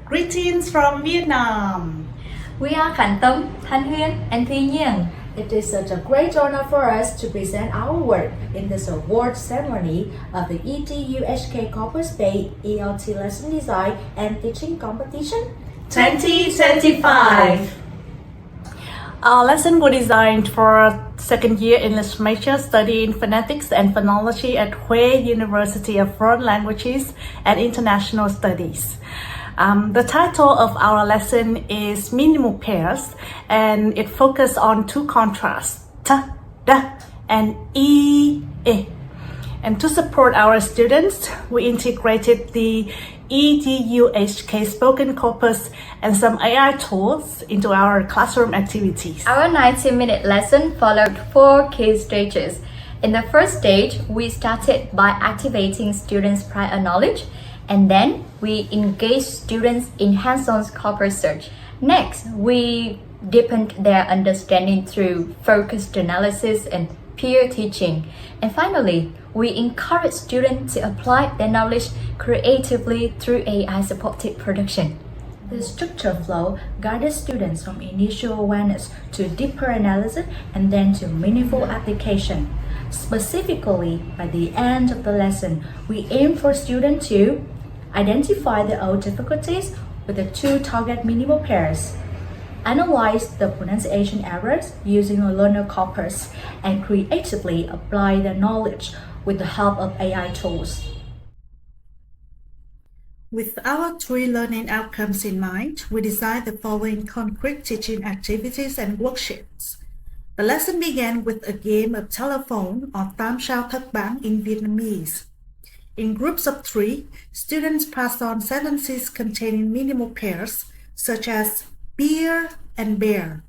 Greetings from Vietnam. We are Khánh Tâm, Thanh Huyên, and Thi Nhiên. It is such a great honor for us to present our work in this award ceremony of the EDUHK Corpus Bay ELT Lesson Design and Teaching Competition 2025. Our lesson was designed for second year English major studying phonetics and phonology at Hue University of Foreign Languages and International Studies. The title of our lesson is Minimal Pairs, and it focuses on two contrasts, t, d, and e, I. And to support our students, we integrated the EDUHK spoken corpus and some AI tools into our classroom activities. Our 90-minute lesson followed 4 key stages. In the first stage, we started by activating students' prior knowledge, and then we engaged students in hands-on corpus search. Next, we deepened their understanding through focused analysis and peer teaching. And finally, we encourage students to apply their knowledge creatively through AI-supported production. The structure flow guided students from initial awareness to deeper analysis and then to meaningful application. Specifically, by the end of the lesson, we aim for students to identify their own difficulties with the two target minimal pairs, analyze the pronunciation errors using a learner corpus, and creatively apply their knowledge with the help of AI tools. With our 3 learning outcomes in mind, we designed the following concrete teaching activities and worksheets. The lesson began with a game of telephone or Tam Sao Thất Bán in Vietnamese. In groups of 3, students passed on sentences containing minimal pairs, such as beer and bear.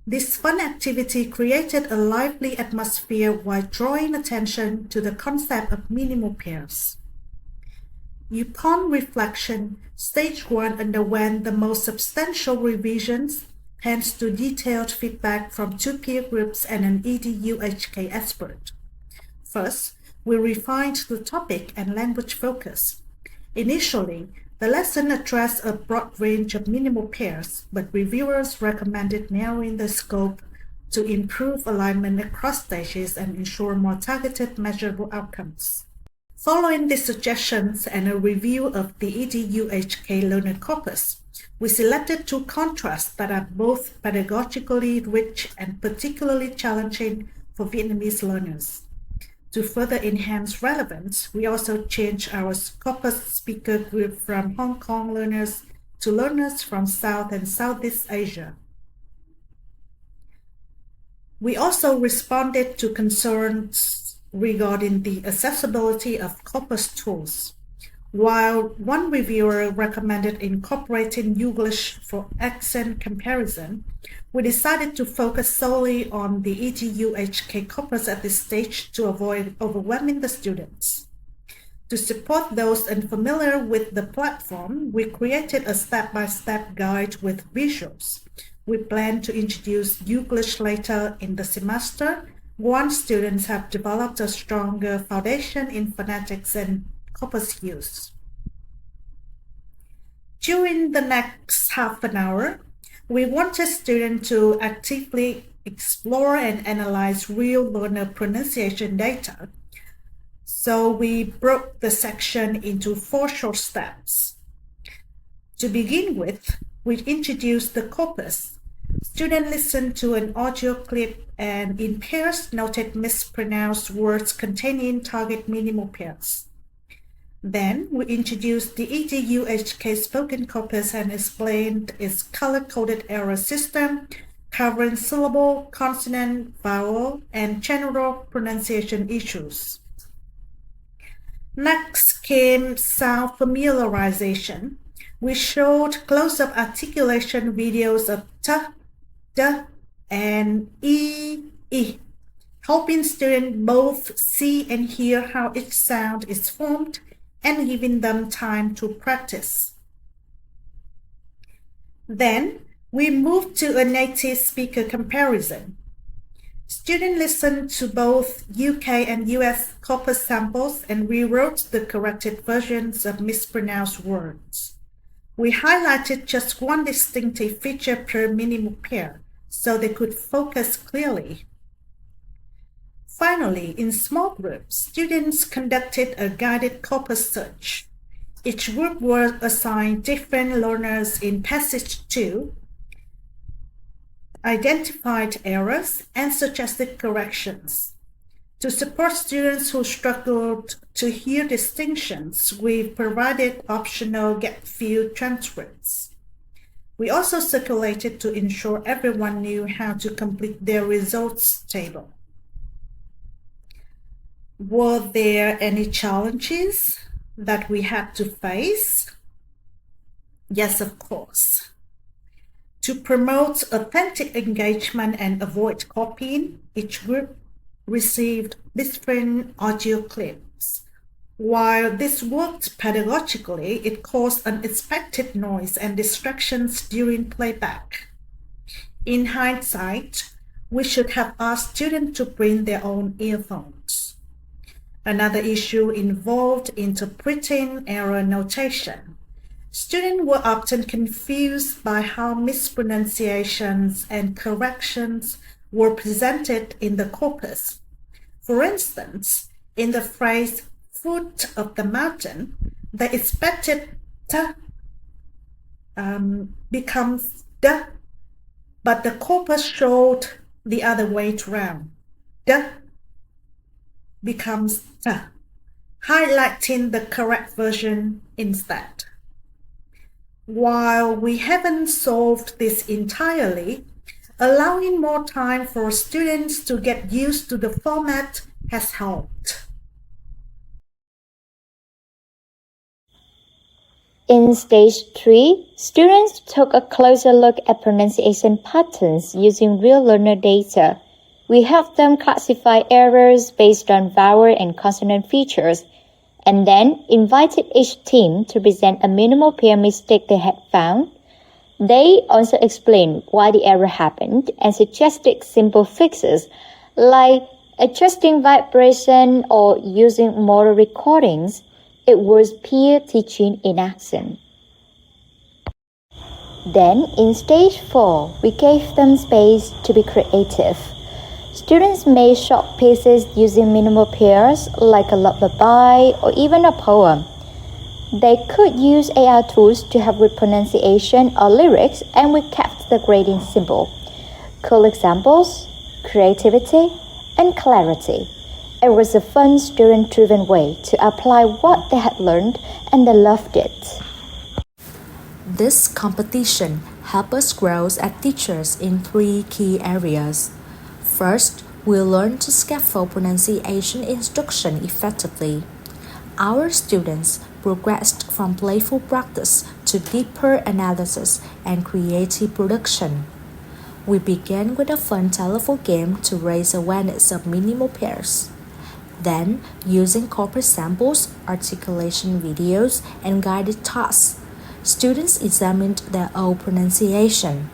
This fun activity created a lively atmosphere while drawing attention to the concept of minimal pairs. Upon reflection, Stage 1 underwent the most substantial revisions, thanks to detailed feedback from 2 peer groups and an EDUHK expert. First, we refined the topic and language focus. Initially, the lesson addressed a broad range of minimal pairs, but reviewers recommended narrowing the scope to improve alignment across stages and ensure more targeted, measurable outcomes. Following these suggestions and a review of the EDUHK learner corpus, we selected 2 contrasts that are both pedagogically rich and particularly challenging for Vietnamese learners. To further enhance relevance, we also changed our corpus speaker group from Hong Kong learners to learners from South and Southeast Asia. We also responded to concerns regarding the accessibility of corpus tools. While one reviewer recommended incorporating Youglish for accent comparison, we decided to focus solely on the EDUHK corpus at this stage to avoid overwhelming the students. To support those unfamiliar with the platform, we created a step-by-step guide with visuals. We plan to introduce Youglish later in the semester once students have developed a stronger foundation in phonetics and corpus use. During the next half an hour, we wanted students to actively explore and analyze real learner pronunciation data. So we broke the section into 4 short steps. To begin with, we introduced the corpus. Students listened to an audio clip and in pairs noted mispronounced words containing target minimal pairs. Then we introduced the EDUHK spoken corpus and explained its color-coded error system, covering syllable, consonant, vowel, and general pronunciation issues. Next came sound familiarization. We showed close-up articulation videos of t, d, and I, helping students both see and hear how each sound is formed and giving them time to practice. Then, we moved to a native speaker comparison. Students listened to both UK and US corpus samples and rewrote the corrected versions of mispronounced words. We highlighted just one distinctive feature per minimal pair so they could focus clearly. Finally, in small groups, students conducted a guided corpus search. Each group was assigned different learners in Passage 2, identified errors, and suggested corrections. To support students who struggled to hear distinctions, we provided optional get-field transcripts. We also circulated to ensure everyone knew how to complete their results table. Were there any challenges that we had to face? Yes, of course. To promote authentic engagement and avoid copying, each group received different audio clips. While this worked pedagogically, it caused unexpected noise and distractions during playback. In hindsight, we should have asked students to bring their own earphones. Another issue involved interpreting error notation. Students were often confused by how mispronunciations and corrections were presented in the corpus. For instance, in the phrase foot of the mountain, the expected t becomes d, but the corpus showed the other way around. D becomes t, highlighting the correct version instead. While we haven't solved this entirely, allowing more time for students to get used to the format has helped. In Stage 3, students took a closer look at pronunciation patterns using real learner data. We helped them classify errors based on vowel and consonant features, and then invited each team to present a minimal pair mistake they had found. They also explained why the error happened and suggested simple fixes like adjusting vibration or using motor recordings. It was peer teaching in action. Then, in Stage 4, we gave them space to be creative. Students made short pieces using minimal pairs like a lullaby or even a poem. They could use AI tools to help with pronunciation or lyrics, and we kept the grading simple. Cool examples, creativity, and clarity. It was a fun, student-driven way to apply what they had learned, and they loved it. This competition helped us grow as teachers in 3 key areas. First, we learned to scaffold pronunciation instruction effectively. Our students progressed from playful practice to deeper analysis and creative production. We began with a fun telephone game to raise awareness of minimal pairs. Then, using corpus samples, articulation videos, and guided tasks, students examined their own pronunciation.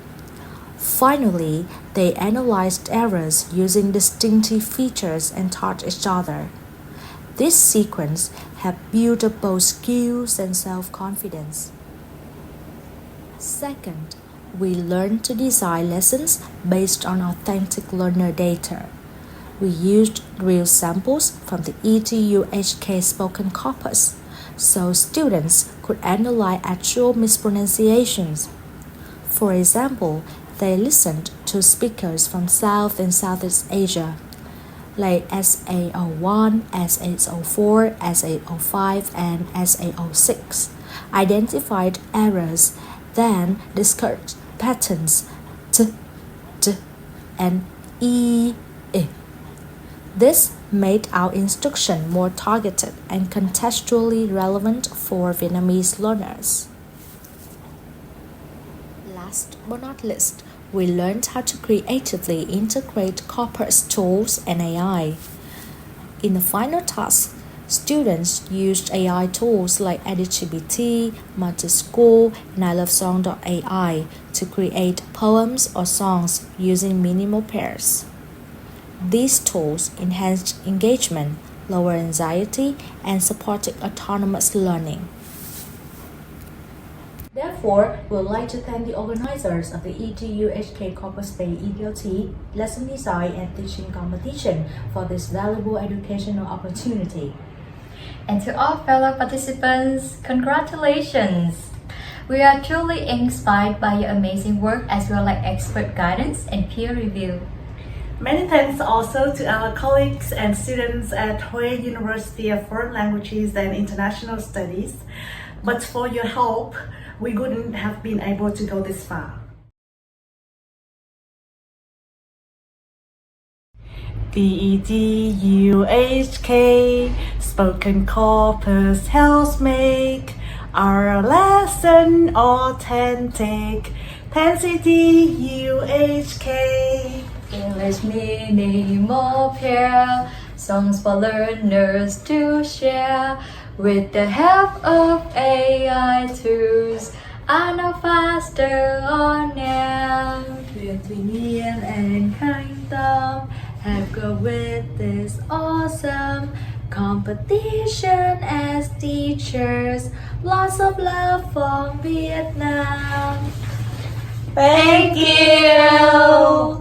Finally, they analyzed errors using distinctive features and taught each other. This sequence has built up both skills and self-confidence. Second, we learned to design lessons based on authentic learner data. We used real samples from the EDU-HK spoken corpus, so students could analyze actual mispronunciations. For example, they listened to speakers from South and Southeast Asia, like SA01, SA04, SA05, and SA06, identified errors, then discovered patterns t, and e. This made our instruction more targeted and contextually relevant for Vietnamese learners. Last but not least, we learned how to creatively integrate corpus tools and AI. In the final task, students used AI tools like EditGPT, Multischool, and ilovesong.ai to create poems or songs using minimal pairs. These tools enhanced engagement, lowered anxiety, and supported autonomous learning. Therefore, we would like to thank the organizers of the EDU HK Corpus Bay EDLT Lesson Design and Teaching Competition for this valuable educational opportunity. And to all fellow participants, congratulations! We are truly inspired by your amazing work as well as expert guidance and peer review. Many thanks also to our colleagues and students at Hue University of Foreign Languages and International Studies. But for your help, we wouldn't have been able to go this far. DEDUHK Spoken Corpus helps make our lesson authentic. Thanks DEDUHK. English meaning more pure, songs for learners to share. With the help of AI tools, I know faster on air. With Ian and Kingdom have go with this awesome competition as teachers. Lots of love from Vietnam. Thank you!